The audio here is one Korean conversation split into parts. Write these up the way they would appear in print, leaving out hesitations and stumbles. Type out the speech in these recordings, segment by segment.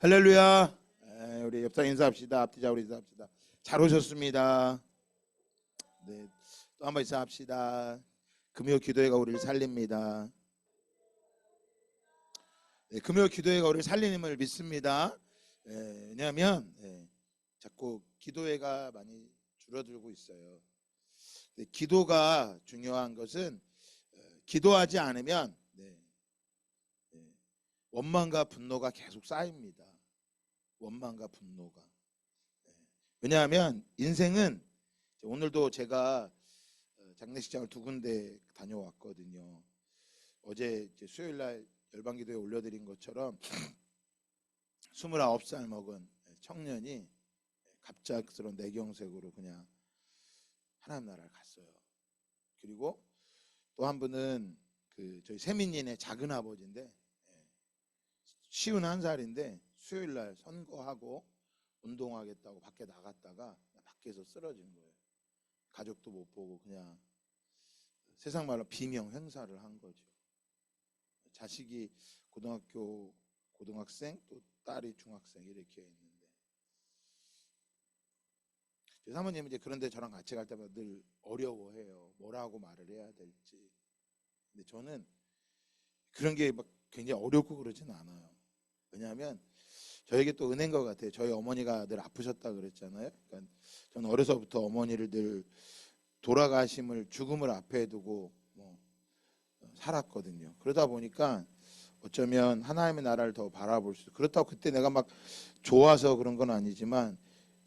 할렐루야. 우리 옆사 인사합시다. 앞뒤자 우리 인사합시다. 잘 오셨습니다. 네, 또 한번 인사합시다. 금요 기도회가 우리를 살립니다. 네, 금요 기도회가 우리를 살리님을 믿습니다. 왜냐하면 자꾸 기도회가 많이 줄어들고 있어요. 기도가 중요한 것은 기도하지 않으면 원망과 분노가 계속 쌓입니다. 원망과 분노가. 왜냐하면 인생은, 오늘도 제가 장례식장을 2군데 다녀왔거든요. 어제 수요일날 열방기도에 올려드린 것처럼 29살 먹은 청년이 갑작스러운 뇌경색으로 그냥 하나님 나라를 갔어요. 그리고 또 한 분은 저희 세민이네 작은 아버지인데 51살인데 수요일날 선거하고 운동하겠다고 밖에 나갔다가 밖에서 쓰러진 거예요. 가족도 못 보고 그냥 세상 말로 비명 행사를 한 거죠. 자식이 고등학생, 또 딸이 중학생 이렇게 있는데, 제 사모님은 이제 그런데 저랑 같이 갈 때마다 늘 어려워해요. 뭐라고 말을 해야 될지. 근데 저는 그런 게 막 굉장히 어렵고 그러진 않아요. 왜냐하면 저에게 또 은혜인 것 같아요. 저희 어머니가 늘 아프셨다 그랬잖아요. 그러니까 저는 어려서부터 어머니를 늘 돌아가심을, 죽음을 앞에 두고 살았거든요. 그러다 보니까 어쩌면 하나님의 나라를 더 바라볼 수, 그렇다고 그때 내가 막 좋아서 그런 건 아니지만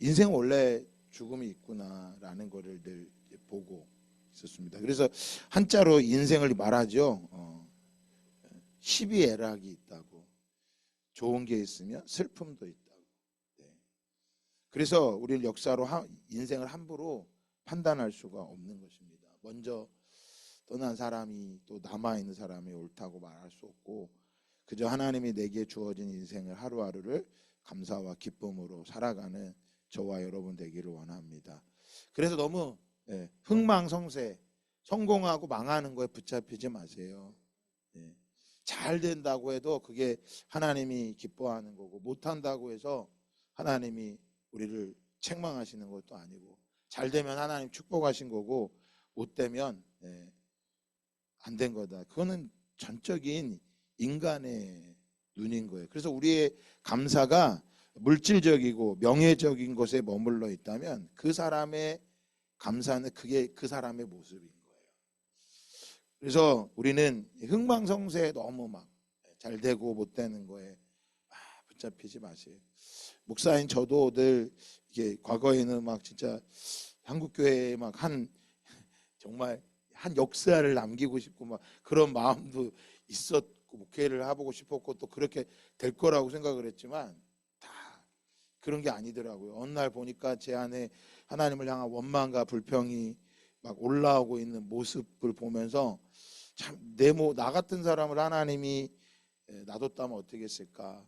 인생 원래 죽음이 있구나라는 거를 늘 보고 있었습니다. 그래서 한자로 인생을 말하죠. 시비애락이 있다고. 좋은 게 있으면 슬픔도 있다고. 그래서 우리는 역사로 인생을 함부로 판단할 수가 없는 것입니다. 먼저 떠난 사람이 또 남아있는 사람이 옳다고 말할 수 없고, 그저 하나님이 내게 주어진 인생을 하루하루를 감사와 기쁨으로 살아가는 저와 여러분 되기를 원합니다. 그래서 너무 흥망성쇠, 성공하고 망하는 거에 붙잡히지 마세요. 잘 된다고 해도 그게 하나님이 기뻐하는 거고, 못한다고 해서 하나님이 우리를 책망하시는 것도 아니고, 잘 되면 하나님 축복하신 거고, 못 되면 안 된 거다. 그거는 전적인 인간의 눈인 거예요. 그래서 우리의 감사가 물질적이고 명예적인 것에 머물러 있다면 그 사람의 감사는 그게 그 사람의 모습인 거예요. 그래서 우리는 흥망성쇠에 너무 막 잘 되고 못 되는 거에 붙잡히지 마세요. 목사인 저도 늘 이게 과거에는 막 진짜 한국 교회에 막 정말 한 역사를 남기고 싶고 막 그런 마음도 있었고, 목회를 해보고 싶었고 또 그렇게 될 거라고 생각을 했지만 다 그런 게 아니더라고요. 어느 날 보니까 제 안에 하나님을 향한 원망과 불평이 막 올라오고 있는 모습을 보면서 참 나 같은 사람을 하나님이 놔뒀다면 어떻게 했을까,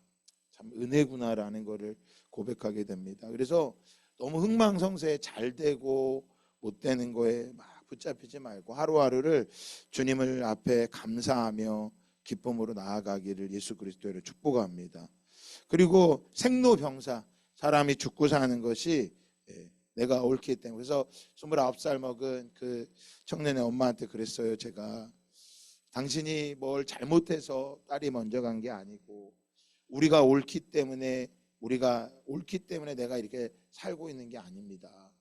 참 은혜구나라는 거를 고백하게 됩니다. 그래서 너무 흥망성쇠에 잘 되고 못 되는 거에 막 붙잡히지 말고 하루하루를 주님을 앞에 감사하며 기쁨으로 나아가기를 예수 그리스도로 축복합니다. 그리고 생로병사, 사람이 죽고 사는 것이 내가 옳기 때문에. 그래서 29살 먹은 그 청년의 엄마한테 그랬어요. 제가, 당신이 뭘 잘못해서 딸이 먼저 간 게 아니고 우리가 옳기 때문에 내가 이렇게 살고 있는 게 아닙니다.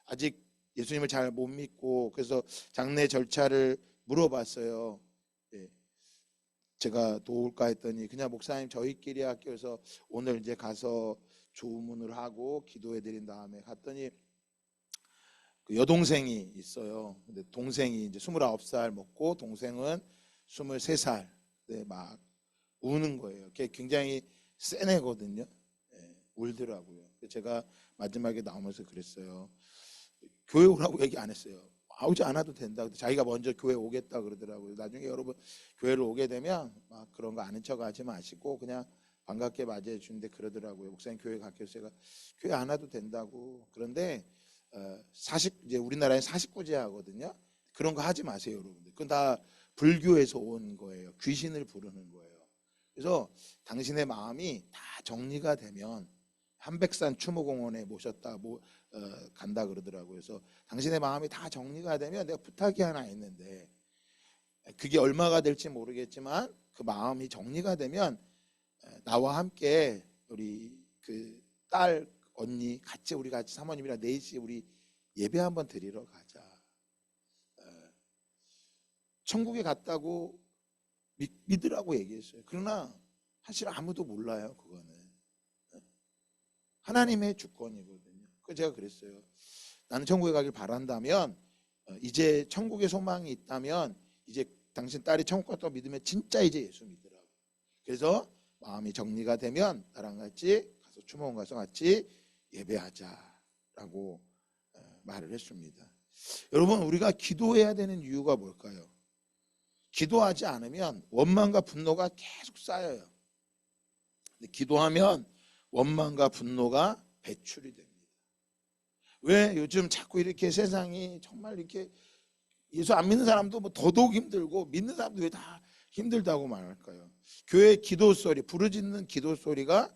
아직 예수님을 잘 못 믿고, 그래서 장례 절차를 물어봤어요. 제가 도울까 했더니 그냥 목사님 저희끼리 학교에서 오늘 이제 가서 조문을 하고 기도해 드린 다음에 갔더니 그 여동생이 있어요. 근데 동생이 이제 29살 먹고 동생은 23살. 막 우는 거예요. 걔 굉장히 센 애거든요. 울더라고요. 제가 마지막에 나오면서 그랬어요. 교회 오라고 얘기 안 했어요. 오지 않아도 된다. 자기가 먼저 교회 오겠다 그러더라고요. 나중에 여러분 교회를 오게 되면 막 그런 거 아는 척 하지 마시고 그냥 반갑게 맞이해 주는데 그러더라고요. 목사님 교회 갈게요. 제가 교회 안 와도 된다고. 그런데 이제 우리나라에 49제 하거든요. 그런 거 하지 마세요, 여러분들. 그건 다 불교에서 온 거예요. 귀신을 부르는 거예요. 그래서 당신의 마음이 다 정리가 되면 한백산 추모공원에 모셨다 간다 그러더라고요. 그래서 당신의 마음이 다 정리가 되면 내가 부탁이 하나 있는데, 그게 얼마가 될지 모르겠지만 그 마음이 정리가 되면 나와 함께 우리 그 딸 언니 같이 우리 같이 사모님이랑 넷이 우리 예배 한번 드리러 가자. 천국에 갔다고 믿으라고 얘기했어요. 그러나 사실 아무도 몰라요. 그거는 하나님의 주권이거든요. 그래서 제가 그랬어요. 나는 천국에 가길 바란다면, 이제 천국의 소망이 있다면 이제 당신 딸이 천국 갔다고 믿으면 진짜 이제 예수 믿으라고. 그래서 마음이 정리가 되면 나랑 같이 가서 추모원 가서 같이 예배하자라고 말을 했습니다. 여러분, 우리가 기도해야 되는 이유가 뭘까요? 기도하지 않으면 원망과 분노가 계속 쌓여요. 근데 기도하면 원망과 분노가 배출이 됩니다. 왜 요즘 자꾸 이렇게 세상이 정말 이렇게 예수 안 믿는 사람도 뭐 더더욱 힘들고 믿는 사람도 왜 다 힘들다고 말할까요? 교회 기도 소리, 부르짖는 기도 소리가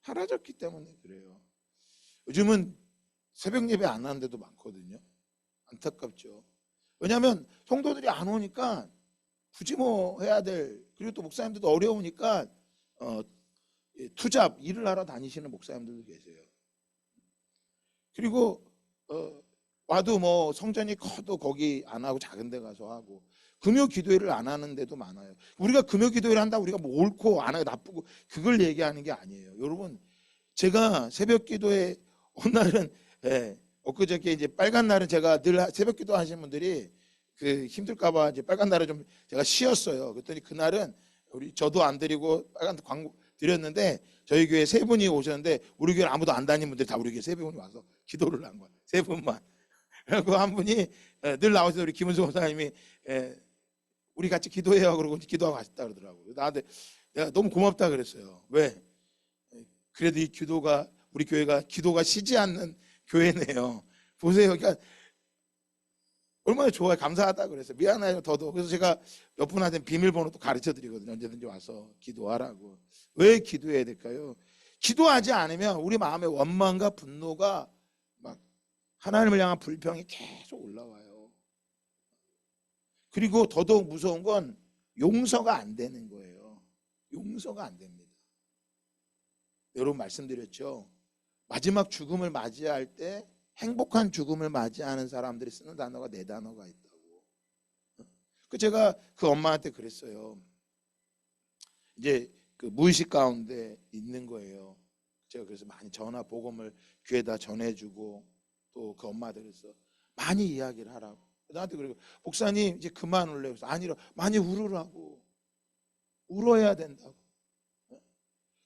사라졌기 때문에 그래요. 요즘은 새벽 예배 안 하는 데도 많거든요. 안타깝죠. 왜냐하면 성도들이 안 오니까 굳이 뭐 해야 될, 그리고 또 목사님들도 어려우니까 투잡 일을 하러 다니시는 목사님들도 계세요. 그리고 와도 뭐 성전이 커도 거기 안 하고 작은 데 가서 하고, 금요 기도회를 안 하는 데도 많아요. 우리가 금요 기도회를 한다고 우리가 뭐 옳고 안 하고 나쁘고 그걸 얘기하는 게 아니에요. 여러분, 제가 새벽 기도회 어느 날은 엊그저께 이제 빨간 날은 제가 늘 새벽 기도 하시는 분들이 그 힘들까봐 이제 빨간 날은 좀 제가 쉬었어요. 그랬더니 그날은 저도 안 드리고 빨간 광고 드렸는데 저희 교회 세 분이 오셨는데 우리 교회 아무도 안 다니는 분들이 다 우리 교회 세 분이 와서 기도를 한 거야. 세 분만. 그리고 한 분이 늘 나오셔서 우리 김은수 목사님이 우리 같이 기도해요. 그러고 기도하고 가셨다 그러더라고요. 나한테 내가 너무 고맙다 그랬어요. 왜? 그래도 이 기도가, 우리 교회가 기도가 쉬지 않는 교회네요. 보세요. 그러니까 얼마나 좋아요. 감사하다 그랬어요. 미안해요. 더도. 그래서 제가 몇 분한테 비밀번호도 가르쳐 드리거든요. 언제든지 와서 기도하라고. 왜 기도해야 될까요? 기도하지 않으면 우리 마음의 원망과 분노가 막 하나님을 향한 불평이 계속 올라와요. 그리고 더더욱 무서운 건 용서가 안 되는 거예요. 용서가 안 됩니다. 여러분 말씀드렸죠. 마지막 죽음을 맞이할 때 행복한 죽음을 맞이하는 사람들이 쓰는 단어가 4단어가 있다고. 제가 그 엄마한테 그랬어요. 이제 그 무의식 가운데 있는 거예요. 제가 그래서 많이 전화 복음을 귀에다 전해주고 또 그 엄마한테 그래서 많이 이야기를 하라고. 나한테 그리고 목사님 이제 그만 울래요. 그래서 아니라 많이 울으라고. 울어야 된다고.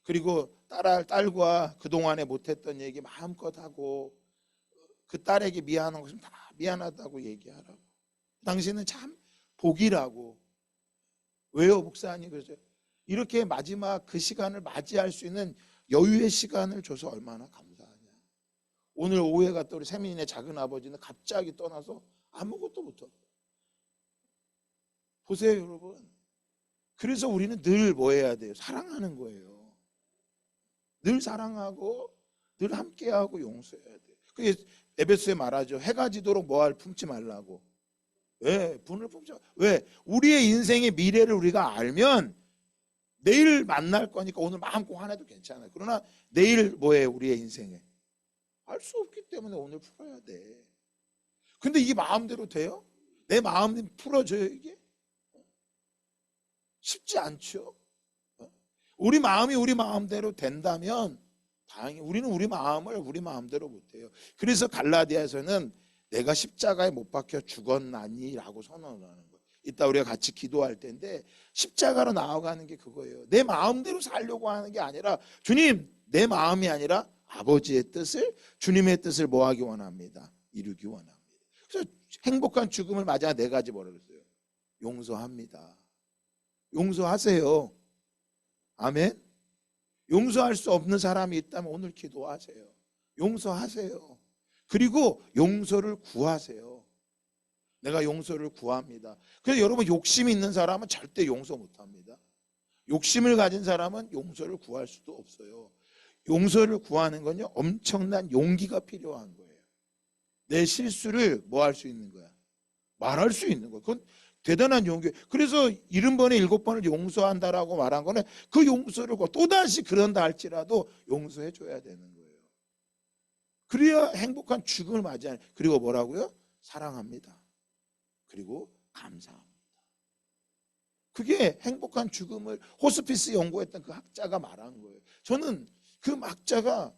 그리고 딸과 그동안에 못했던 얘기 마음껏 하고 그 딸에게 미안한 것은 다 미안하다고 얘기하라고. 당신은 참 복이라고. 왜요 목사님? 그래서 이렇게 마지막 그 시간을 맞이할 수 있는 여유의 시간을 줘서 얼마나 감사하냐. 오늘 오후에 갔다 우리 세민이네 작은 아버지는 갑자기 떠나서 아무것도 못하고. 보세요 여러분. 그래서 우리는 늘 뭐 해야 돼요? 사랑하는 거예요. 늘 사랑하고 늘 함께하고 용서해야 돼요. 그게 에베소에 말하죠. 해가 지도록 뭐할 품지 말라고. 왜? 분을 품지 말라고. 왜? 우리의 인생의 미래를 우리가 알면 내일 만날 거니까 오늘 마음껏 화내도 괜찮아요. 그러나 내일 뭐예요? 우리의 인생에 알 수 없기 때문에 오늘 풀어야 돼. 근데 이게 마음대로 돼요? 내 마음 풀어줘요 이게? 쉽지 않죠. 우리 마음이 우리 마음대로 된다면 다행히 우리는 우리 마음을 우리 마음대로 못해요. 그래서 갈라디아에서는 내가 십자가에 못 박혀 죽었나니라고 선언을 하는 거예요. 이따 우리가 같이 기도할 텐데 십자가로 나아가는 게 그거예요. 내 마음대로 살려고 하는 게 아니라 주님 내 마음이 아니라 아버지의 뜻을, 주님의 뜻을 뭐 하기 원합니다. 이루기 원합니다. 그래서 행복한 죽음을 맞아 4가지 뭐라 그랬어요? 용서합니다. 용서하세요. 아멘. 용서할 수 없는 사람이 있다면 오늘 기도하세요. 용서하세요. 그리고 용서를 구하세요. 내가 용서를 구합니다. 그래서 여러분 욕심이 있는 사람은 절대 용서 못합니다. 욕심을 가진 사람은 용서를 구할 수도 없어요. 용서를 구하는 건요, 엄청난 용기가 필요한 거예요. 내 실수를 뭐 할 수 있는 거야? 말할 수 있는 거야. 그건 대단한 용기. 그래서 70번에 7번을 용서한다라고 말한 거는 그 용서를 또다시 그런다 할지라도 용서해 줘야 되는 거예요. 그래야 행복한 죽음을 맞이하는. 그리고 뭐라고요? 사랑합니다. 그리고 감사합니다. 그게 행복한 죽음을 호스피스 연구했던 그 학자가 말한 거예요. 저는 그 학자가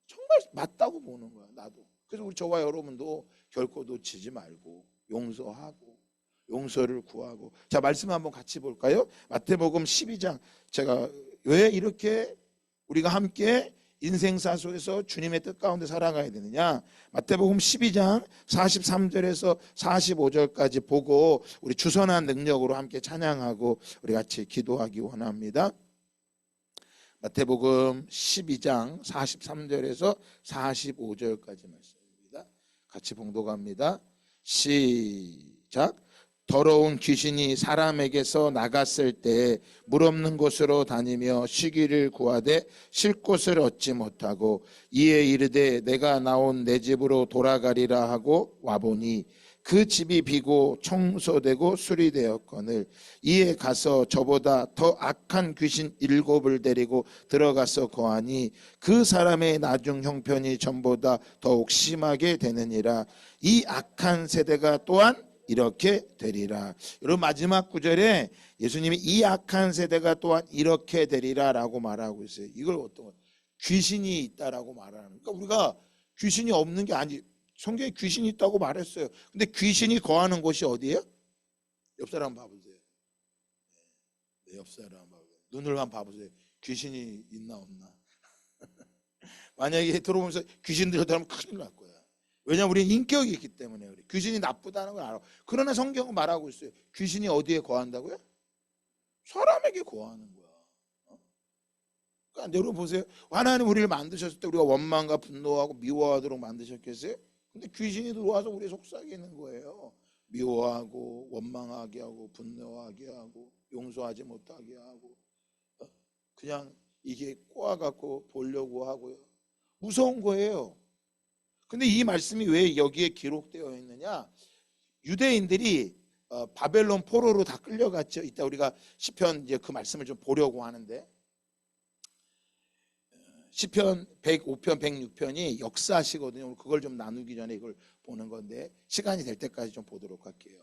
정말 맞다고 보는 거야, 나도. 그래서 우리 저와 여러분도 결코 놓치지 말고 용서하고 용서를 구하고. 자, 말씀 한번 같이 볼까요? 마태복음 12장. 제가 왜 이렇게 우리가 함께 인생사 속에서 주님의 뜻 가운데 살아가야 되느냐? 마태복음 12장 43절에서 45절까지 보고 우리 주선한 능력으로 함께 찬양하고 우리 같이 기도하기 원합니다. 마태복음 12장 43절에서 45절까지 말씀입니다. 같이 봉독합니다. 시작. 더러운 귀신이 사람에게서 나갔을 때 물 없는 곳으로 다니며 쉬기를 구하되 쉴 곳을 얻지 못하고 이에 이르되 내가 나온 내 집으로 돌아가리라 하고 와보니 그 집이 비고 청소되고 수리되었거늘 이에 가서 저보다 더 악한 귀신 7을 데리고 들어가서 거하니 그 사람의 나중 형편이 전보다 더욱 심하게 되느니라. 이 악한 세대가 또한 이렇게 되리라. 여러분, 마지막 구절에 예수님이 이 악한 세대가 또한 이렇게 되리라 라고 말하고 있어요. 이걸 어떤 거예요? 귀신이 있다라고 말하는. 그러니까 우리가 귀신이 없는 게 아니, 성경에 귀신이 있다고 말했어요. 근데 귀신이 거하는 곳이 어디예요? 옆 사람 봐보세요. 네, 옆 사람 봐보세요. 눈을만 봐보세요. 귀신이 있나 없나. 만약에 들어보면서 귀신 들어가면 큰일 날 거야. 왜냐하면 우리는 인격이 있기 때문에 그래. 귀신이 나쁘다는 걸 알아. 그러나 성경은 말하고 있어요. 귀신이 어디에 거한다고요? 사람에게 거하는 거야. 그러니까 여러분 보세요. 하나님 우리를 만드셨을 때 우리가 원망과 분노하고 미워하도록 만드셨겠어요? 근데 귀신이 들어와서 우리 속삭이는 거예요. 미워하고 원망하게 하고 분노하게 하고 용서하지 못하게 하고 그냥 이게 꼬아갖고 보려고 하고요. 무서운 거예요. 근데 이 말씀이 왜 여기에 기록되어 있느냐? 유대인들이 바벨론 포로로 다 끌려갔죠. 이따 우리가 시편 이제 그 말씀을 좀 보려고 하는데 시편 105편, 106편이 역사시거든요. 그걸 좀 나누기 전에 이걸 보는 건데 시간이 될 때까지 좀 보도록 할게요.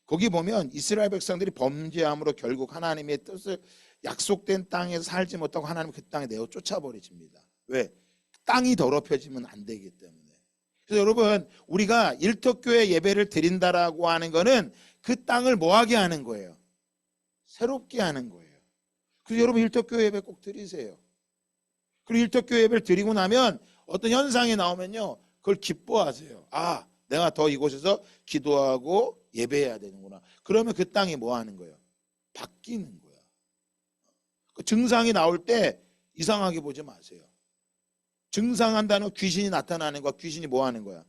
거기 보면 이스라엘 백성들이 범죄함으로 결국 하나님의 뜻을 약속된 땅에서 살지 못하고 하나님 그 땅에 내어 쫓아버리십니다. 왜? 땅이 더럽혀지면 안 되기 때문에. 그래서 여러분, 우리가 일터교회 예배를 드린다라고 하는 거는 그 땅을 뭐하게 하는 거예요? 새롭게 하는 거예요. 그래서 여러분 일터교회 예배 꼭 드리세요. 그리고 일터교회 예배를 드리고 나면 어떤 현상이 나오면요, 그걸 기뻐하세요. 아, 내가 더 이곳에서 기도하고 예배해야 되는구나. 그러면 그 땅이 뭐 하는 거예요? 바뀌는 거야. 그 증상이 나올 때 이상하게 보지 마세요. 증상한다는 귀신이 나타나는 거야. 귀신이 뭐 하는 거야?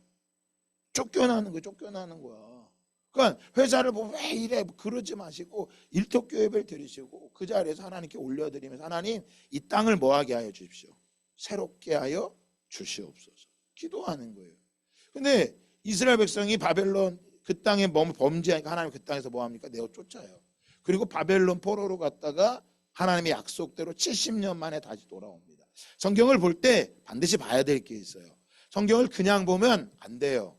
쫓겨나는 거야. 쫓겨나는 거야. 그러니까 회사를 보면 왜 이래 그러지 마시고 일터교회 예배를 드리시고 그 자리에서 하나님께 올려드리면서 하나님 이 땅을 뭐하게 하여 주십시오. 새롭게 하여 주시옵소서. 기도하는 거예요. 근데 이스라엘 백성이 바벨론 그 땅에 범죄하니까 하나님 그 땅에서 뭐합니까? 내어 쫓아요. 그리고 바벨론 포로로 갔다가 하나님의 약속대로 70년 만에 다시 돌아옵니다. 성경을 볼 때 반드시 봐야 될 게 있어요. 성경을 그냥 보면 안 돼요.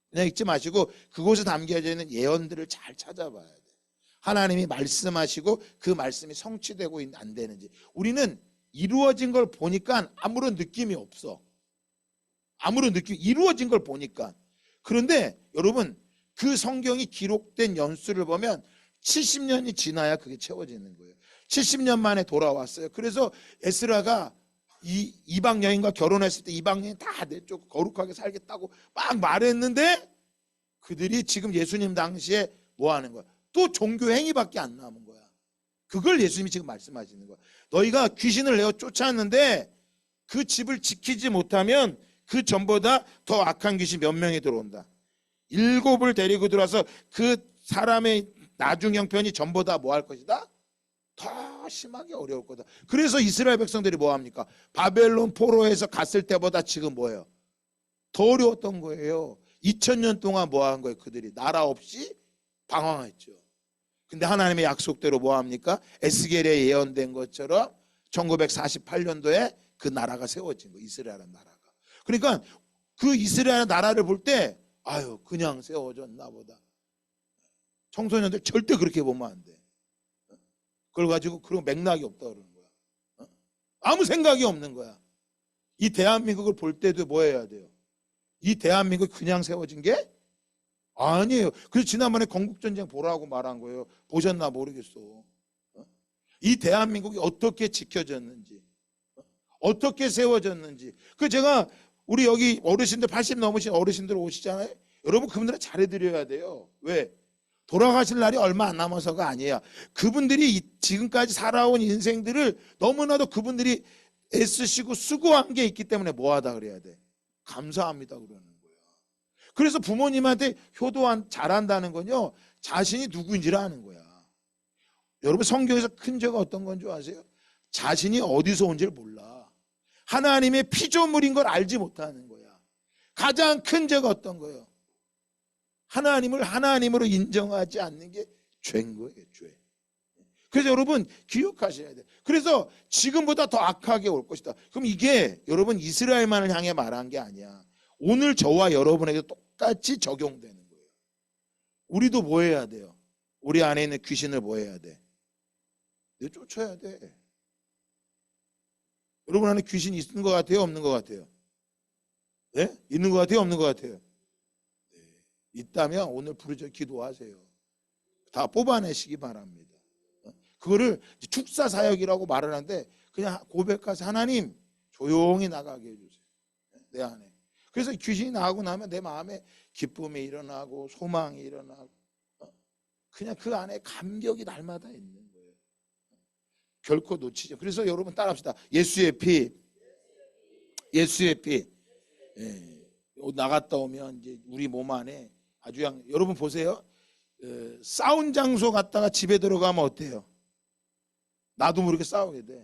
그냥 읽지 마시고 그곳에 담겨져 있는 예언들을 잘 찾아봐야 돼요. 하나님이 말씀하시고 그 말씀이 성취되고 안 되는지. 우리는 이루어진 걸 보니까 아무런 느낌이 없어. 아무런 느낌이 이루어진 걸 보니까. 그런데 여러분 그 성경이 기록된 연수를 보면 70년이 지나야 그게 채워지는 거예요. 70년 만에 돌아왔어요. 그래서 에스라가 이방 여인과 결혼했을 때 이방 여인 다 내 쪽 거룩하게 살겠다고 막 말했는데 그들이 지금 예수님 당시에 뭐 하는 거야? 또 종교 행위밖에 안 남은 거야. 그걸 예수님이 지금 말씀하시는 거야. 너희가 귀신을 내어 쫓았는데 그 집을 지키지 못하면 그 전보다 더 악한 귀신 몇 명이 들어온다. 7을 데리고 들어와서 그 사람의 나중 형편이 전보다 뭐 할 것이다? 더 심하게 어려울 거다. 그래서 이스라엘 백성들이 뭐 합니까? 바벨론 포로에서 갔을 때보다 지금 뭐예요? 더 어려웠던 거예요. 2000년 동안 뭐 한 거예요? 그들이 나라 없이 방황했죠. 근데 하나님의 약속대로 뭐 합니까? 에스겔에 예언된 것처럼 1948년도에 그 나라가 세워진 거예요. 이스라엘은 나라가. 그러니까 그 이스라엘 나라를 볼 때 아유 그냥 세워졌나 보다. 청소년들 절대 그렇게 보면 안 돼. 그걸 가지고 그런 맥락이 없다 그러는 거야. 아무 생각이 없는 거야. 이 대한민국을 볼 때도 뭐 해야 돼요? 이 대한민국이 그냥 세워진 게 아니에요. 그래서 지난번에 건국전쟁 보라고 말한 거예요. 보셨나 모르겠어. 이 대한민국이 어떻게 지켜졌는지, 어떻게 세워졌는지. 그 제가 우리 여기 어르신들 80 넘으신 어르신들 오시잖아요. 여러분 그분들은 잘해드려야 돼요. 왜? 돌아가실 날이 얼마 안 남아서가 아니에요. 그분들이 지금까지 살아온 인생들을 너무나도 그분들이 애쓰시고 수고한 게 있기 때문에 뭐하다 그래야 돼? 감사합니다 그러는 거예요. 그래서 부모님한테 효도한 잘한다는 건요 자신이 누구인지를 아는 거야. 여러분 성경에서 큰 죄가 어떤 건 줄 아세요? 자신이 어디서 온지를 몰라. 하나님의 피조물인 걸 알지 못하는 거야. 가장 큰 죄가 어떤 거예요? 하나님을 하나님으로 인정하지 않는 게 죄인 거예요. 죄. 그래서 여러분 기억하셔야 돼요. 그래서 지금보다 더 악하게 올 것이다. 그럼 이게 여러분 이스라엘만을 향해 말한 게 아니야. 오늘 저와 여러분에게 똑같이 적용되는 거예요. 우리도 뭐 해야 돼요? 우리 안에 있는 귀신을 뭐 해야 돼? 쫓아야 돼. 여러분 안에 귀신이 있는 것 같아요? 없는 것 같아요? 네? 있는 것 같아요? 없는 것 같아요? 네. 있다면 오늘 부르짖어 기도하세요. 다 뽑아내시기 바랍니다. 그거를 축사 사역이라고 말을 하는데 그냥 고백하세요. 하나님 조용히 나가게 해주세요. 내 안에. 그래서 귀신이 나가고 나면 내 마음에 기쁨이 일어나고 소망이 일어나고 그냥 그 안에 감격이 날마다 있는 거예요. 결코 놓치죠. 그래서 여러분 따라합시다. 예수의 피, 예수의 피. 예. 나갔다 오면 이제 우리 몸 안에 아주 여러분 보세요. 싸운 장소 갔다가 집에 들어가면 어때요? 나도 모르게 싸우게 돼.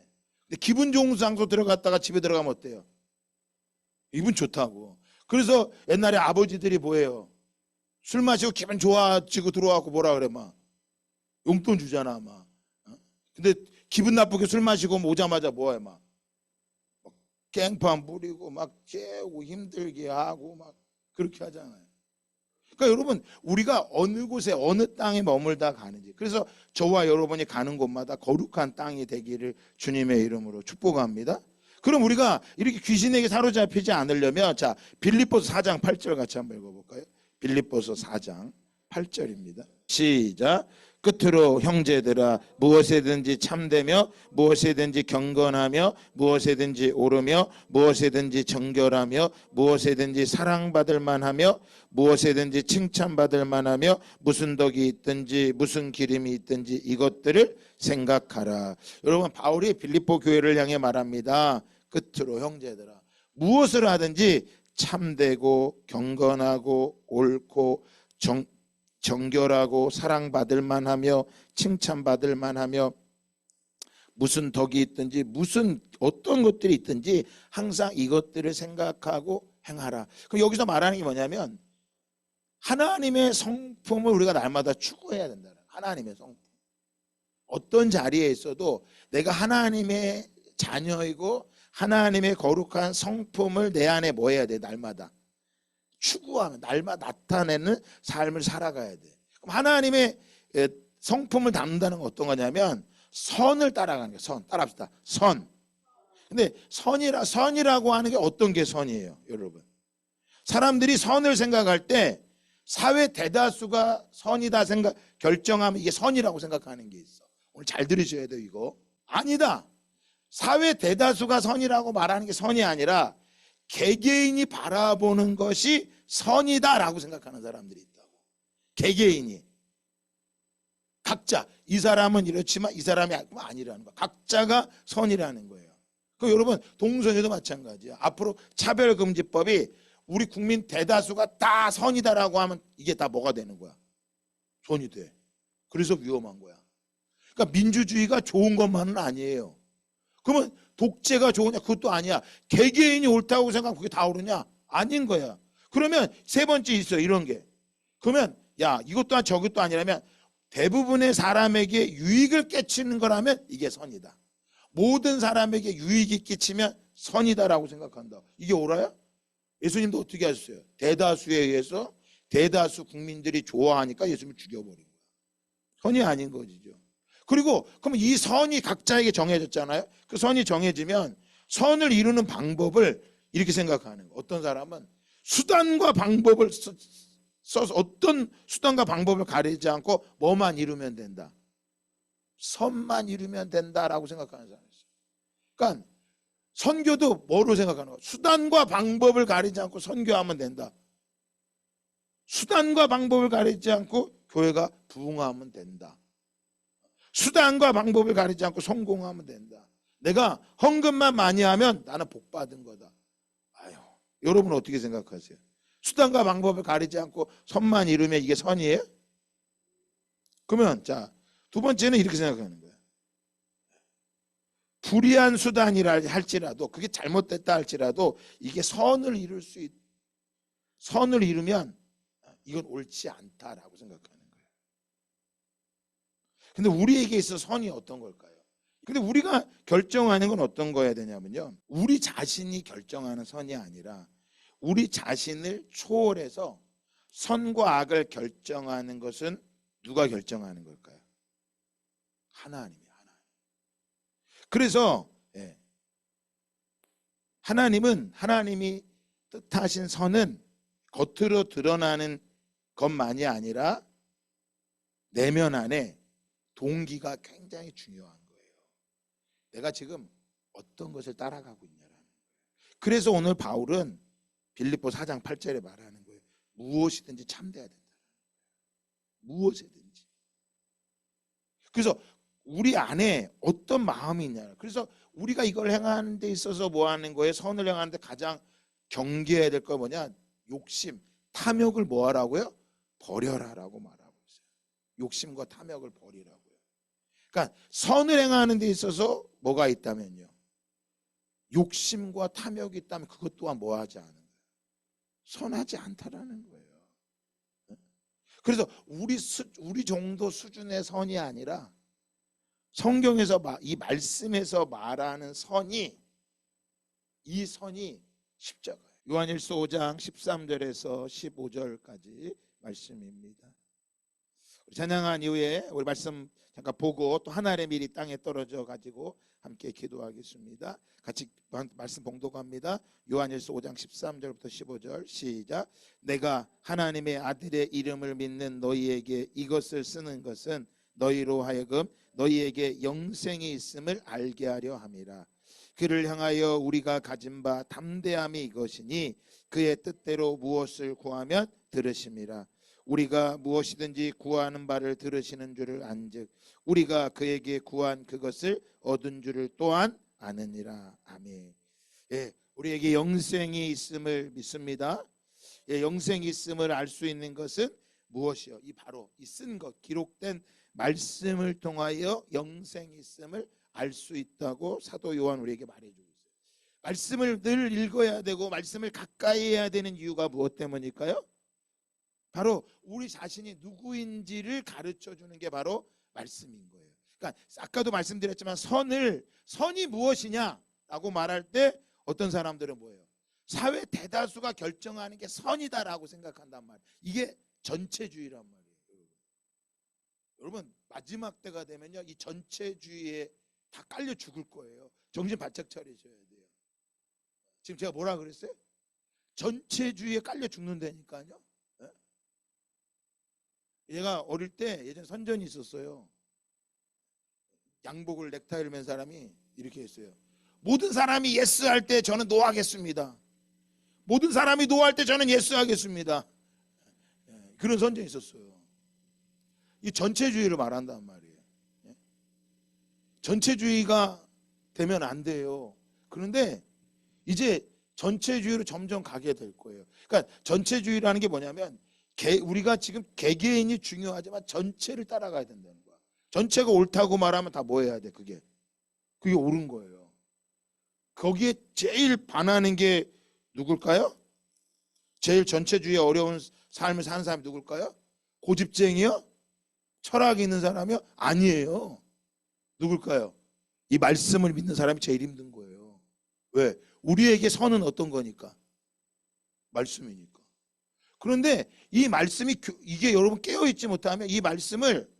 근데 기분 좋은 장소 들어갔다가 집에 들어가면 어때요? 기분 좋다고. 그래서 옛날에 아버지들이 뭐예요? 술 마시고 기분 좋아지고 들어와갖고 뭐라 그래 막 용돈 주잖아 막. 근데 기분 나쁘게 술 마시고 오자마자 뭐해 막 깽판 부리고 막 재우고 힘들게 하고 막 그렇게 하잖아요. 그러니까 여러분 우리가 어느 곳에 어느 땅에 머물다 가는지, 그래서 저와 여러분이 가는 곳마다 거룩한 땅이 되기를 주님의 이름으로 축복합니다. 그럼 우리가 이렇게 귀신에게 사로잡히지 않으려면 자 빌립보서 4장 8절 같이 한번 읽어볼까요? 빌립보서 4장 8절입니다. 시작. 끝으로 형제들아 무엇에든지 참되며 무엇에든지 경건하며 무엇에든지 옳으며 무엇에든지 정결하며 무엇에든지 사랑받을 만하며 무엇에든지 칭찬받을 만하며 무슨 덕이 있든지 무슨 기름이 있든지 이것들을 생각하라. 여러분 바울이 빌립보 교회를 향해 말합니다. 끝으로 형제들아 무엇을 하든지 참되고 경건하고 옳고 정결하고 사랑받을 만하며 칭찬받을 만하며 무슨 덕이 있든지 무슨 어떤 것들이 있든지 항상 이것들을 생각하고 행하라. 그럼 여기서 말하는 게 뭐냐면 하나님의 성품을 우리가 날마다 추구해야 된다는 거예요. 하나님의 성품. 어떤 자리에 있어도 내가 하나님의 자녀이고 하나님의 거룩한 성품을 내 안에 뭐 해야 돼? 날마다 추구하면 날마다 나타내는 삶을 살아가야 돼. 그럼 하나님의 성품을 담는다는 건 어떤 거냐면 선을 따라가는 거예요. 선. 따라합시다. 선. 근데 선이라고 하는 게 어떤 게 선이에요, 여러분? 사람들이 선을 생각할 때 사회 대다수가 선이다 결정하면 이게 선이라고 생각하는 게 있어. 오늘 잘 들으셔야 돼요, 이거. 아니다. 사회 대다수가 선이라고 말하는 게 선이 아니라 개개인이 바라보는 것이 선이다라고 생각하는 사람들이 있다고. 개개인이. 각자. 이 사람은 이렇지만 이 사람이 아니라는 거야. 각자가 선이라는 거예요. 그 여러분 동성애도 마찬가지야. 앞으로 차별금지법이 우리 국민 대다수가 다 선이다라고 하면 이게 다 뭐가 되는 거야? 선이 돼. 그래서 위험한 거야. 그러니까 민주주의가 좋은 것만은 아니에요. 그러면 독재가 좋으냐? 그것도 아니야. 개개인이 옳다고 생각하면 그게 다 옳으냐? 아닌 거야. 그러면 세 번째 있어요. 이런 게. 그러면 야, 이것도 저것도 아니라면 대부분의 사람에게 유익을 끼치는 거라면 이게 선이다. 모든 사람에게 유익이 끼치면 선이다라고 생각한다. 이게 옳아요? 예수님도 어떻게 하셨어요? 대다수에 의해서 대다수 국민들이 좋아하니까 예수님을 죽여버린 거야. 선이 아닌 거지죠. 그리고 그럼 이 선이 각자에게 정해졌잖아요. 그 선이 정해지면 선을 이루는 방법을 이렇게 생각하는 거예요. 어떤 사람은 수단과 방법을 써서 어떤 수단과 방법을 가리지 않고 뭐만 이루면 된다. 선만 이루면 된다라고 생각하는 사람이 있어요. 그러니까 선교도 뭐로 생각하는 거야? 수단과 방법을 가리지 않고 선교하면 된다. 수단과 방법을 가리지 않고 교회가 부흥하면 된다. 수단과 방법을 가리지 않고 성공하면 된다. 내가 헌금만 많이 하면 나는 복 받은 거다. 아유, 여러분 어떻게 생각하세요? 수단과 방법을 가리지 않고 선만 이루면 이게 선이에요? 그러면 자, 두 번째는 이렇게 생각하는 거예요. 불의한 수단이라 할지라도 그게 잘못됐다 할지라도 이게 선을 이루면 이건 옳지 않다라고 생각하는 거예요. 근데 우리에게 있어서 선이 어떤 걸까요? 근데 우리가 결정하는 건 어떤 거여야 되냐면요. 우리 자신이 결정하는 선이 아니라 우리 자신을 초월해서 선과 악을 결정하는 것은 누가 결정하는 걸까요? 하나님이에요. 그래서 하나님이 뜻하신 선은 겉으로 드러나는 것만이 아니라 내면 안에 동기가 굉장히 중요한 거예요. 내가 지금 어떤 것을 따라가고 있냐라는 거예요. 그래서 오늘 바울은 빌립보 4장 8절에 말하는 거예요. 무엇이든지 참돼야 된다. 무엇이든지. 그래서 우리 안에 어떤 마음이 있냐. 그래서 우리가 이걸 행하는 데 있어서 뭐 하는 거예요? 선을 행하는 데 가장 경계해야 될 거 뭐냐? 욕심, 탐욕을 뭐 하라고요? 버려라라고 말하고 있어요. 욕심과 탐욕을 버리라고요. 그러니까 선을 행하는 데 있어서 뭐가 있다면요. 욕심과 탐욕이 있다면 그것 또한 뭐 하지 않은 거예요. 선하지 않다라는 거예요. 그래서 우리 정도 수준의 선이 아니라 성경에서 이 말씀에서 말하는 선이 이 선이 십자가예요. 요한일서 5장 13절에서 15절까지 말씀입니다. 찬양한 이후에 우리 말씀 잠깐 보고 또 하늘의 밀이 땅에 떨어져 가지고 함께 기도하겠습니다. 같이 말씀 봉독합니다. 요한일서 5장 13절부터 15절 시작. 내가 하나님의 아들의 이름을 믿는 너희에게 이것을 쓰는 것은 너희로 하여금 너희에게 영생이 있음을 알게 하려 함이라. 그를 향하여 우리가 가진 바 담대함이 이것이니 그의 뜻대로 무엇을 구하면 들으심이라. 우리가 무엇이든지 구하는 바를 들으시는 줄을 안즉 우리가 그에게 구한 그것을 얻은 줄을 또한 아느니라. 아멘. 우리에게 영생이 있음을 믿습니다. 영생이 있음을 알 수 있는 것은 무엇이요? 바로 이 쓴 것, 기록된 말씀을 통하여 영생이 있음을 알 수 있다고 사도 요한 우리에게 말해주고 있어요. 말씀을 늘 읽어야 되고 말씀을 가까이 해야 되는 이유가 무엇 때문일까요? 바로 우리 자신이 누구인지를 가르쳐주는 게 바로 말씀인 거예요. 그러니까 아까도 말씀드렸지만 선이 무엇이냐라고 말할 때 어떤 사람들은 뭐예요? 사회 대다수가 결정하는 게 선이다라고 생각한단 말이에요. 이게 전체주의란 말이에요. 여러분 마지막 때가 되면요 이 전체주의에 다 깔려 죽을 거예요. 정신 바짝 차리셔야 돼요. 지금 제가 뭐라 그랬어요? 전체주의에 깔려 죽는다니까요. 얘가 어릴 때 예전 선전이 있었어요. 양복을 넥타이를 맨 사람이 이렇게 했어요. 모든 사람이 예스 할 때 저는 노 하겠습니다. 모든 사람이 노 할 때 저는 예스 하겠습니다. 그런 선전이 있었어요. 이 전체주의를 말한단 말이에요. 전체주의가 되면 안 돼요. 그런데 이제 전체주의로 점점 가게 될 거예요. 그러니까 전체주의라는 게 뭐냐면 우리가 지금 개개인이 중요하지만 전체를 따라가야 된다는 거야. 전체가 옳다고 말하면 다 뭐 해야 돼? 그게 옳은 거예요. 거기에 제일 반하는 게 누굴까요? 제일 전체주의에 어려운 삶을 사는 사람이 누굴까요? 고집쟁이요? 철학이 있는 사람이요? 아니에요. 누굴까요? 이 말씀을 믿는 사람이 제일 힘든 거예요. 왜? 우리에게 선은 어떤 거니까? 말씀이니까. 그런데 이 말씀이 이게 여러분 깨어있지 못하면 이 말씀을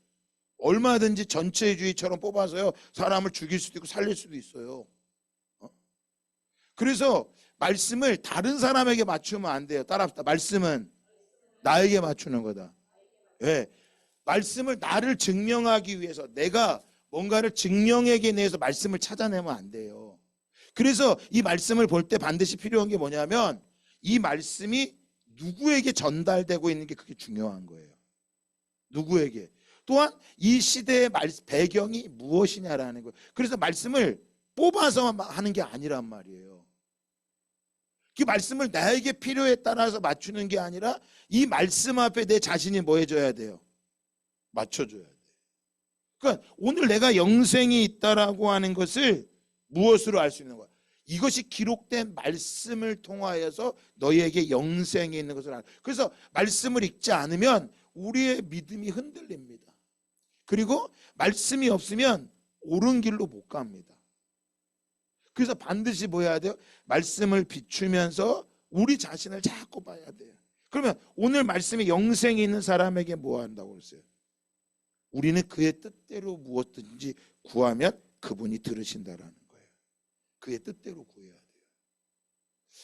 얼마든지 전체주의처럼 뽑아서요 사람을 죽일 수도 있고 살릴 수도 있어요. 그래서 말씀을 다른 사람에게 맞추면 안 돼요. 따라합시다. 말씀은 나에게 맞추는 거다. 예. 말씀을 나를 증명하기 위해서 내가 뭔가를 증명하기 위해서 말씀을 찾아내면 안 돼요. 그래서 이 말씀을 볼 때 반드시 필요한 게 뭐냐면 이 말씀이 누구에게 전달되고 있는 게 그게 중요한 거예요. 누구에게. 또한 이 시대의 배경이 무엇이냐라는 거예요. 그래서 말씀을 뽑아서 하는 게 아니란 말이에요. 그 말씀을 나에게 필요에 따라서 맞추는 게 아니라 이 말씀 앞에 내 자신이 뭐 해줘야 돼요? 맞춰줘야 돼요. 그러니까 오늘 내가 영생이 있다라고 하는 것을 무엇으로 알 수 있는 거야? 이것이 기록된 말씀을 통하여서 너희에게 영생이 있는 것을 알아. 그래서 말씀을 읽지 않으면 우리의 믿음이 흔들립니다. 그리고 말씀이 없으면 옳은 길로 못 갑니다. 그래서 반드시 뭐 해야 돼요? 말씀을 비추면서 우리 자신을 자꾸 봐야 돼요. 그러면 오늘 말씀에 영생이 있는 사람에게 뭐 한다고 그랬어요? 우리는 그의 뜻대로 무엇든지 구하면 그분이 들으신다라는 거예요. 그의 뜻대로 구해야 돼요.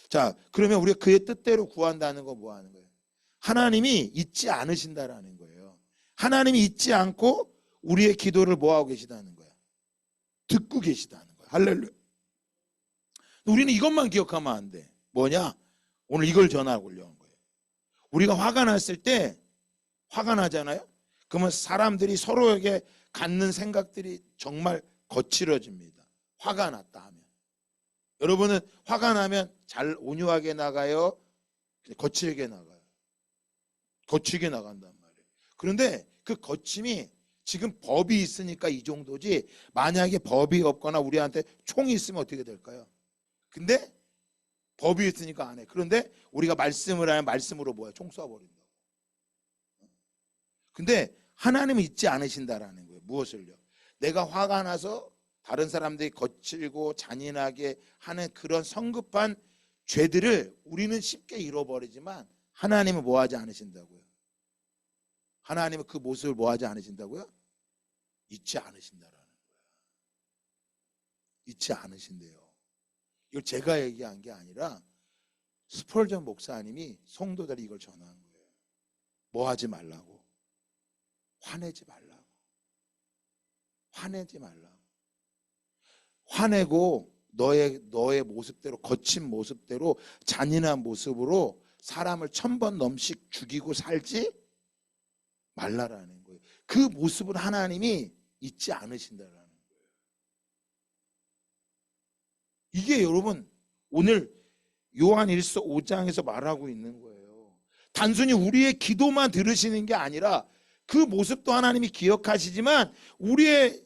자, 그러면 우리가 그의 뜻대로 구한다는 거 뭐 하는 거예요? 하나님이 잊지 않으신다라는 거예요. 하나님이 잊지 않고 우리의 기도를 뭐 하고 계시다는 거야? 듣고 계시다는 거야. 할렐루야. 우리는 이것만 기억하면 안 돼. 뭐냐? 오늘 이걸 전하려고 한 거예요. 우리가 화가 났을 때 화가 나잖아요. 그러면 사람들이 서로에게 갖는 생각들이 정말 거칠어집니다. 화가 났다 하면. 여러분은 화가 나면 잘 온유하게 나가요? 거칠게 나가요? 거칠게 나간단 말이에요. 그런데 그 거침이 지금 법이 있으니까 이 정도지 만약에 법이 없거나 우리한테 총이 있으면 어떻게 될까요? 근데 법이 있으니까 안 해. 그런데 우리가 말씀을 하면 말씀으로 뭐야? 총 쏴버린다고. 근데 하나님은 잊지 않으신다라는 거예요. 무엇을요? 내가 화가 나서 다른 사람들이 거칠고 잔인하게 하는 그런 성급한 죄들을 우리는 쉽게 잃어버리지만 하나님은 뭐 하지 않으신다고요? 하나님은 그 모습을 뭐 하지 않으신다고요? 잊지 않으신다라는 거예요. 잊지 않으신대요. 이걸 제가 얘기한 게 아니라 스펄전 목사님이 성도들이 이걸 전한 거예요. 뭐 하지 말라고? 화내지 말라고. 화내지 말라고. 화내고 너의 모습대로 거친 모습대로 잔인한 모습으로 사람을 1000번 넘씩 죽이고 살지 말라라는 거예요. 그 모습을 하나님이 잊지 않으신다라는 거예요. 이게 여러분 오늘 요한일서 5장에서 말하고 있는 거예요. 단순히 우리의 기도만 들으시는 게 아니라 그 모습도 하나님이 기억하시지만 우리의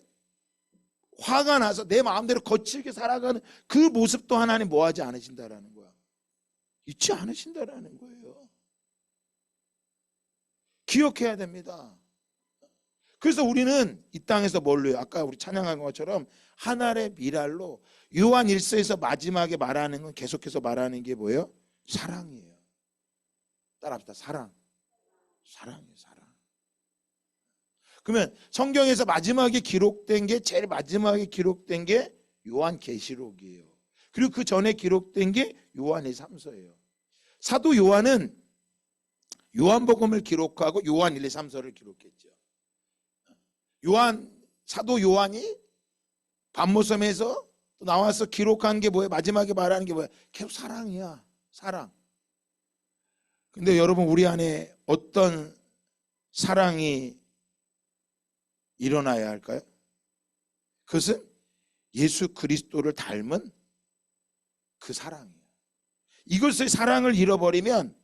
화가 나서 내 마음대로 거칠게 살아가는 그 모습도 하나님 뭐하지 않으신다라는 거야. 잊지 않으신다라는 거예요. 기억해야 됩니다. 그래서 우리는 이 땅에서 뭘로 해요? 아까 우리 찬양한 것처럼 하늘의 미랄로 요한 1서에서 마지막에 말하는 건 계속해서 말하는 게 뭐예요? 사랑이에요. 따라합시다. 사랑. 사랑이에요. 사랑. 그러면 성경에서 마지막에 기록된 게 제일 마지막에 기록된 게 요한계시록이에요. 그리고 그 전에 기록된 게 요한의 3서예요. 사도 요한은 요한복음을 기록하고 요한 1, 2, 3서를 기록했죠. 사도 요한이 반모섬에서 나와서 기록한 게 뭐예요? 마지막에 말하는 게 뭐예요? 계속 사랑이야. 사랑. 근데 여러분 우리 안에 어떤 사랑이 일어나야 할까요? 그것은 예수 그리스도를 닮은 그 사랑이에요. 이것의 사랑을 잃어버리면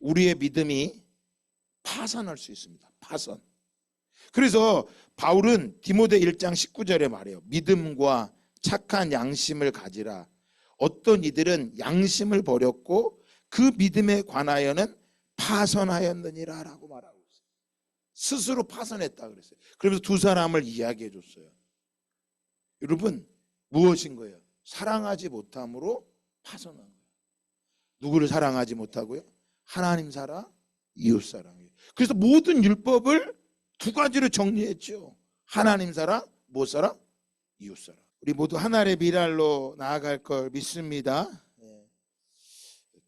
우리의 믿음이 파산할 수 있습니다. 파산. 그래서 바울은 디모데 1장 19절에 말해요. 믿음과 착한 양심을 가지라. 어떤 이들은 양심을 버렸고 그 믿음에 관하여는 파선하였느니라 라고 말하고 있어요. 스스로 파선했다 그랬어요. 그러면서 두 사람을 이야기해 줬어요. 여러분, 무엇인 거예요? 사랑하지 못함으로 파선한 거예요. 누구를 사랑하지 못하고요? 하나님 사랑, 이웃 사랑이에요. 그래서 모든 율법을 두 가지로 정리했죠. 하나님 사랑, 무엇 사랑? 이웃 사랑. 우리 모두 하나님의 미랄로 나아갈 걸 믿습니다.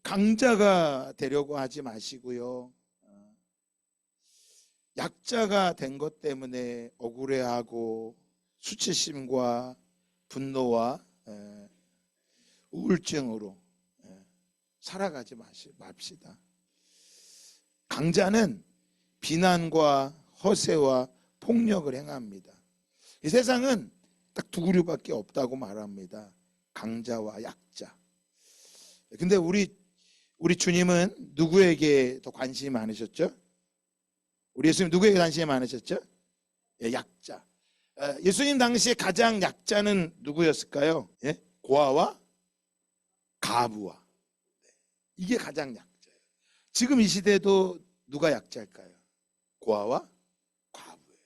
강자가 되려고 하지 마시고요. 약자가 된 것 때문에 억울해하고 수치심과 분노와 우울증으로 살아가지 맙시다. 강자는 비난과 허세와 폭력을 행합니다. 이 세상은 딱 두 그류밖에 없다고 말합니다. 강자와 약자. 근데 우리 주님은 누구에게 더 관심이 많으셨죠? 우리 예수님 누구에게 관심이 많으셨죠? 약자. 예수님 당시에 가장 약자는 누구였을까요? 고아와 가부와. 이게 가장 약자예요. 지금 이 시대도 누가 약자일까요? 고아와 과부예요.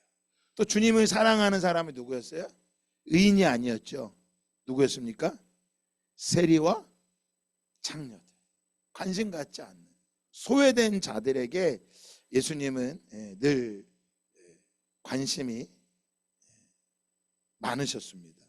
또 주님을 사랑하는 사람이 누구였어요? 의인이 아니었죠. 누구였습니까? 세리와 창녀들. 관심 갖지 않는 소외된 자들에게 예수님은 늘 관심이 많으셨습니다.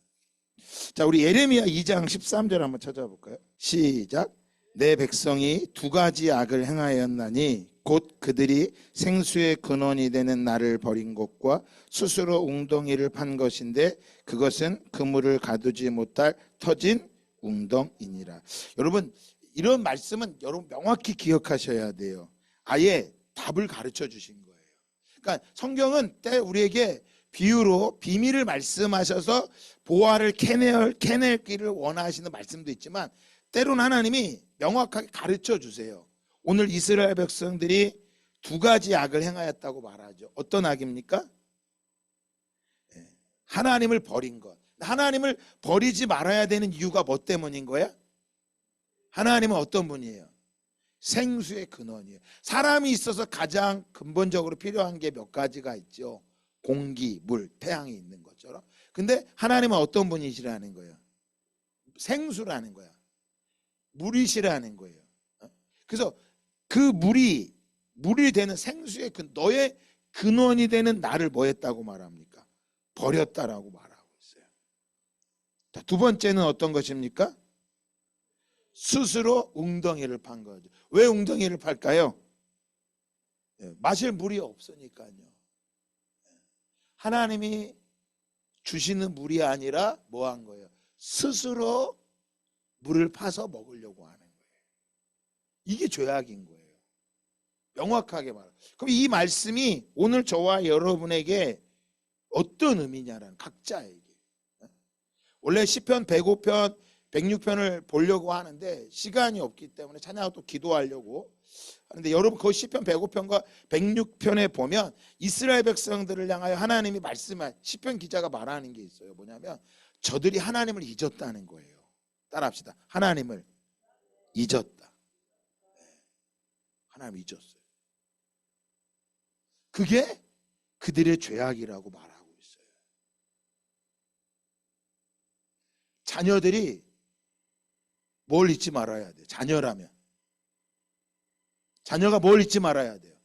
자, 우리 예레미야 2장 13절 한번 찾아볼까요? 시작. 내 백성이 두 가지 악을 행하였나니 곧 그들이 생수의 근원이 되는 나를 버린 것과 스스로 웅덩이를 판 것인데 그것은 그물을 가두지 못할 터진 웅덩이니라. 여러분, 이런 말씀은 여러분 명확히 기억하셔야 돼요. 아예 답을 가르쳐 주신 거예요. 그러니까 성경은 때 우리에게 비유로 비밀을 말씀하셔서 보화를 캐내기를 원하시는 말씀도 있지만 때로는 하나님이 명확하게 가르쳐 주세요. 오늘 이스라엘 백성들이 두 가지 악을 행하였다고 말하죠. 어떤 악입니까? 하나님을 버린 것. 하나님을 버리지 말아야 되는 이유가 뭐 때문인 거야? 하나님은 어떤 분이에요? 생수의 근원이에요. 사람이 있어서 가장 근본적으로 필요한 게 몇 가지가 있죠. 공기, 물, 태양이 있는 것처럼. 근데 하나님은 어떤 분이시라는 거예요? 생수라는 거야. 물이시라는 거예요. 그래서 그 물이 되는 생수의 너의 근원이 되는 나를 뭐 했다고 말합니까? 버렸다라고 말하고 있어요. 자, 두 번째는 어떤 것입니까? 스스로 웅덩이를 판 거죠. 왜 웅덩이를 팔까요? 마실 물이 없으니까요. 하나님이 주시는 물이 아니라 뭐 한 거예요? 스스로 물을 파서 먹으려고 하는 거예요. 이게 죄악인 거예요. 명확하게 말해요. 그럼 이 말씀이 오늘 저와 여러분에게 어떤 의미냐라는 각자에게. 원래 시편 105편, 106편을 보려고 하는데 시간이 없기 때문에 찬양하고 또 기도하려고 하는데 여러분 그 시편 105편과 106편에 보면 이스라엘 백성들을 향하여 하나님이 말씀한 시편 기자가 말하는 게 있어요. 뭐냐면 저들이 하나님을 잊었다는 거예요. 따라합시다. 하나님을 잊었다. 하나님 잊었어요. 그게 그들의 죄악이라고 말하고 있어요. 자녀들이 뭘 잊지 말아야 돼요? 자녀라면 자녀가 뭘 잊지 말아야 돼요?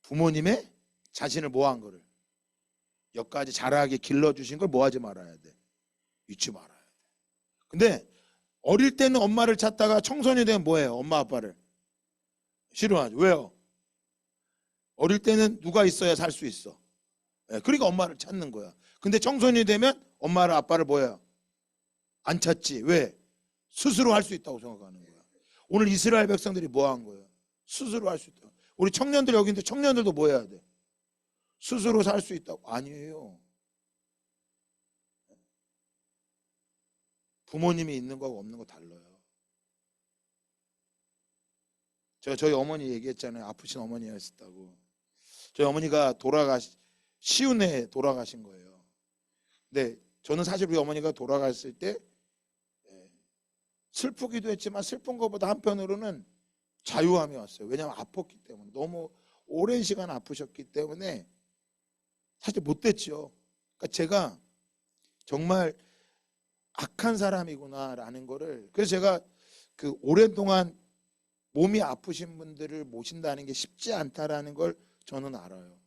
부모님의 자신을 뭐한 거를 여기까지 자라게 길러주신 걸 뭐하지 말아야 돼? 잊지 말아야 돼. 근데 어릴 때는 엄마를 찾다가 청소년이 되면 뭐해요? 엄마 아빠를 싫어하죠. 왜요? 어릴 때는 누가 있어야 살 수 있어. 그러니까 엄마를 찾는 거야. 근데 청소년이 되면 엄마를 아빠를 뭐예요? 안 찾지. 왜? 스스로 할 수 있다고 생각하는 거야. 오늘 이스라엘 백성들이 뭐 한 거예요? 스스로 할 수 있다. 우리 청년들 여기 있는데 청년들도 뭐 해야 돼? 스스로 살 수 있다고. 아니에요. 부모님이 있는 거하고 없는 거 달라요. 제가 저희 어머니 얘기했잖아요. 아프신 어머니였다고. 저희 어머니가 쉬운 해 돌아가신 거예요. 근데 저는 사실 우리 어머니가 돌아갔을 때 슬프기도 했지만 슬픈 것보다 한편으로는 자유함이 왔어요. 왜냐하면 아팠기 때문에, 너무 오랜 시간 아프셨기 때문에 사실 못 됐죠. 그러니까 제가 정말 악한 사람이구나라는 거를, 그래서 제가 그 오랜 동안 몸이 아프신 분들을 모신다는 게 쉽지 않다라는 걸 저는 알아요.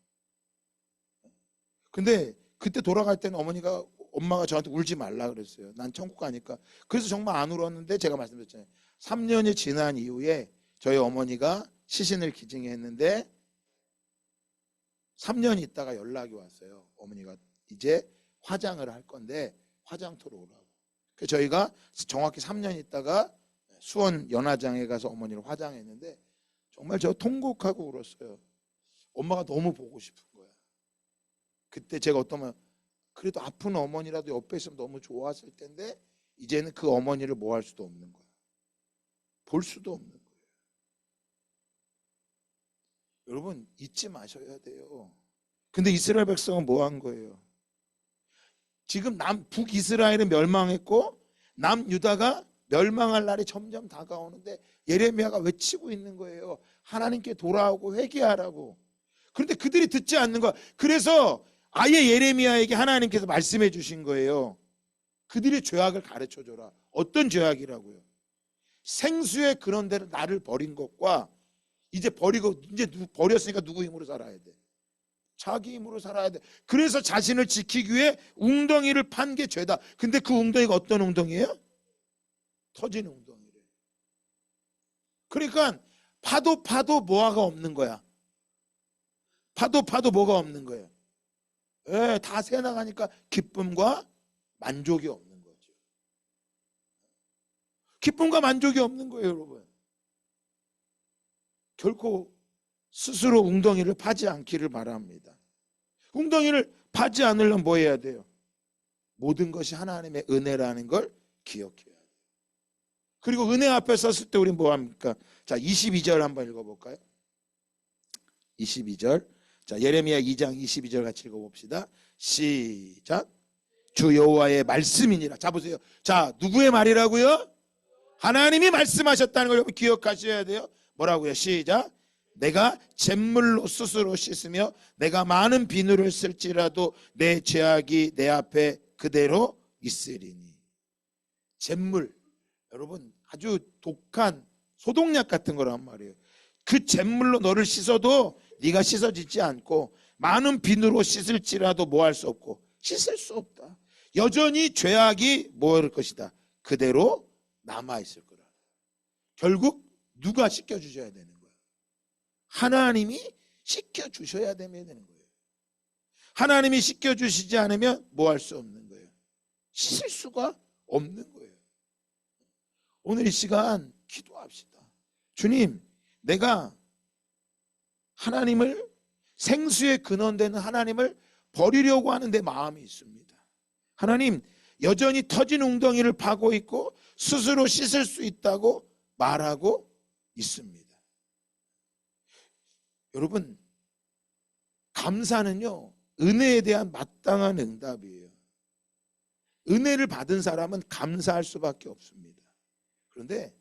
근데 그때 돌아갈 때는 엄마가 저한테 울지 말라 그랬어요. 난 천국 가니까. 그래서 정말 안 울었는데, 제가 말씀드렸잖아요. 3년이 지난 이후에 저희 어머니가 시신을 기증했는데 3년 있다가 연락이 왔어요. 어머니가 이제 화장을 할 건데 화장터로 오라고. 그래서 저희가 정확히 3년 있다가 수원 연화장에 가서 어머니를 화장했는데 정말 저 통곡하고 울었어요. 엄마가 너무 보고 싶은 거야. 그때 제가 어떠면 그래도 아픈 어머니라도 옆에 있으면 너무 좋았을 텐데 이제는 그 어머니를 뭐 할 수도 없는 거야. 볼 수도 없는 거예요. 여러분 잊지 마셔야 돼요. 근데 이스라엘 백성은 뭐 한 거예요? 지금 북이스라엘은 멸망했고 남유다가 멸망할 날이 점점 다가오는데 예레미야가 외치고 있는 거예요. 하나님께 돌아오고 회개하라고. 그런데 그들이 듣지 않는 거야. 그래서 아예 예레미야에게 하나님께서 말씀해 주신 거예요. 그들의 죄악을 가르쳐줘라. 어떤 죄악이라고요? 생수의 그런 데를 나를 버린 것과 이제 버렸으니까 누구 힘으로 살아야 돼? 자기 힘으로 살아야 돼. 그래서 자신을 지키기 위해 웅덩이를 판 게 죄다. 근데 그 웅덩이가 어떤 웅덩이에요? 터진 웅덩이래. 그러니까 파도 뭐가 없는 거야. 파도 뭐가 없는 거예요. 다 새 나가니까 기쁨과 만족이 없는 거죠. 기쁨과 만족이 없는 거예요, 여러분. 결코 스스로 웅덩이를 파지 않기를 바랍니다. 웅덩이를 파지 않으려면 뭐 해야 돼요? 모든 것이 하나님의 은혜라는 걸 기억해야 돼요. 그리고 은혜 앞에 섰을 때 우리는 뭐 합니까? 자, 22절 한번 읽어볼까요? 22절. 자, 예레미야 2장 22절 같이 읽어봅시다. 시작. 주 여호와의 말씀이니라. 자, 보세요. 자, 누구의 말이라고요? 하나님이 말씀하셨다는 걸 여러분 기억하셔야 돼요. 뭐라고요? 시작. 내가 잿물로 스스로 씻으며 내가 많은 비누를 쓸지라도 내 죄악이 내 앞에 그대로 있으리니. 잿물, 여러분 아주 독한 소독약 같은 거란 말이에요. 그 잿물로 너를 씻어도 네가 씻어지지 않고 많은 비누로 씻을지라도 뭐 할 수 없고 씻을 수 없다. 여전히 죄악이 뭐 할 것이다. 그대로 남아있을 거라. 결국 누가 씻겨주셔야 되는 거예요? 하나님이 씻겨주셔야 되는 거예요. 하나님이 씻겨주시지 않으면 뭐 할 수 없는 거예요? 씻을 수가 없는 거예요. 오늘 이 시간 기도합시다. 주님, 내가 하나님을, 생수의 근원되는 하나님을 버리려고 하는 내 마음이 있습니다. 하나님, 여전히 터진 웅덩이를 파고 있고 스스로 씻을 수 있다고 말하고 있습니다. 여러분, 감사는요, 은혜에 대한 마땅한 응답이에요. 은혜를 받은 사람은 감사할 수밖에 없습니다. 그런데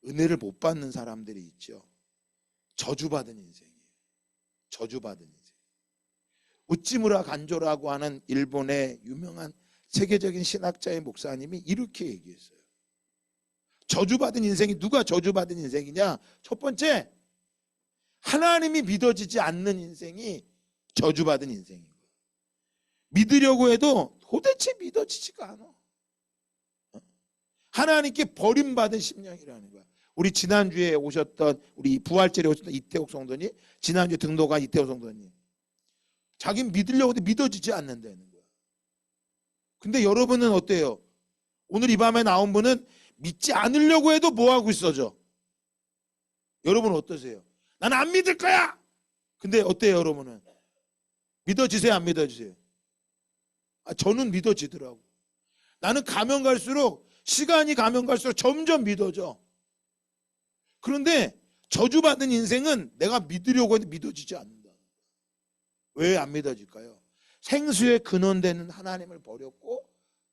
은혜를 못 받는 사람들이 있죠. 저주받은 인생이에요. 저주받은 인생. 우찌무라 간조라고 하는 일본의 유명한 세계적인 신학자의 목사님이 이렇게 얘기했어요. 저주받은 인생이, 누가 저주받은 인생이냐? 첫 번째, 하나님이 믿어지지 않는 인생이 저주받은 인생인 거예요. 믿으려고 해도 도대체 믿어지지가 않아. 하나님께 버림받은 심령이라는 거야. 우리 지난주에 오셨던, 우리 부활절에 오셨던 이태옥 성도님, 지난주에 등록한 이태옥 성도님, 자기는 믿으려고 해도 믿어지지 않는다는 거야. 근데 여러분은 어때요? 오늘 이 밤에 나온 분은 믿지 않으려고 해도 뭐 하고 있어져? 여러분 어떠세요? 나는 안 믿을 거야. 근데 어때요, 여러분은? 믿어지세요, 안 믿어지세요? 저는 믿어지더라고. 나는 가면 갈수록, 시간이 가면 갈수록 점점 믿어져. 그런데 저주받은 인생은 내가 믿으려고 해도 믿어지지 않는다. 왜 안 믿어질까요? 생수의 근원되는 하나님을 버렸고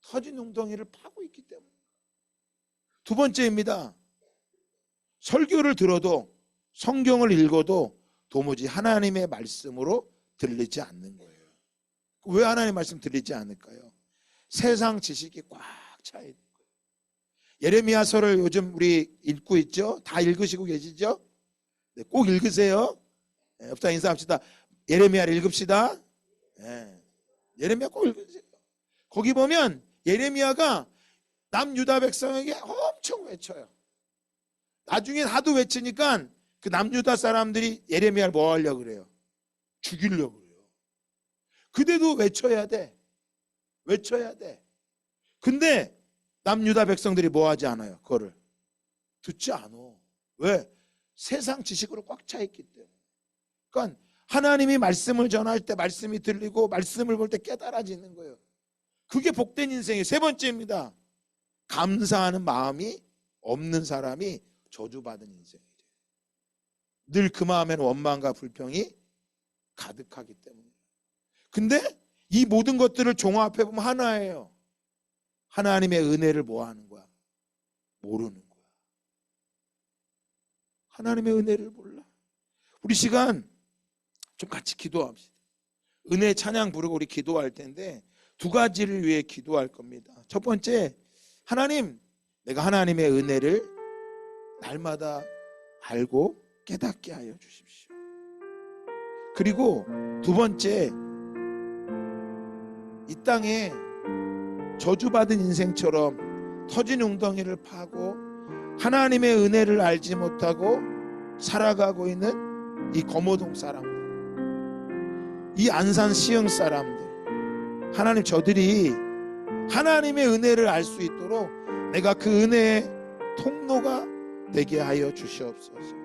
터진 웅덩이를 파고 있기 때문에. 두 번째입니다. 설교를 들어도 성경을 읽어도 도무지 하나님의 말씀으로 들리지 않는 거예요. 왜 하나님의 말씀 들리지 않을까요? 세상 지식이 꽉 차 있는 거예요. 예레미야서를 요즘 우리 읽고 있죠? 다 읽으시고 계시죠? 네, 꼭 읽으세요. 네, 옆다 인사합시다. 예레미야를 읽읍시다. 네, 예레미야 꼭 읽으세요. 거기 보면 예레미야가 남유다 백성에게 엄청 외쳐요. 나중에 하도 외치니까 그 남유다 사람들이 예레미야를 뭐 하려고 그래요? 죽이려고 그래요. 그대도 외쳐야 돼. 외쳐야 돼. 근데 남유다 백성들이 뭐 하지 않아요? 그거를 듣지 않아. 왜? 세상 지식으로 꽉 차 있기 때문에. 그러니까 하나님이 말씀을 전할 때 말씀이 들리고 말씀을 볼 때 깨달아지는 거예요. 그게 복된 인생이에요. 세 번째입니다. 감사하는 마음이 없는 사람이 저주받은 인생이에요. 늘 그 마음에는 원망과 불평이 가득하기 때문에. 근데 이 모든 것들을 종합해 보면 하나예요. 하나님의 은혜를 뭐 하는 거야? 모르는 거야. 하나님의 은혜를 몰라. 우리 시간 좀 같이 기도합시다. 은혜 찬양 부르고 우리 기도할 텐데 두 가지를 위해 기도할 겁니다. 첫 번째, 하나님, 내가 하나님의 은혜를 날마다 알고 깨닫게 하여 주십시오. 그리고 두 번째, 이 땅에 저주받은 인생처럼 터진 웅덩이를 파고 하나님의 은혜를 알지 못하고 살아가고 있는 이 거모동 사람들, 이 안산 시흥 사람들, 하나님, 저들이 하나님의 은혜를 알 수 있도록 내가 그 은혜의 통로가 되게 하여 주시옵소서.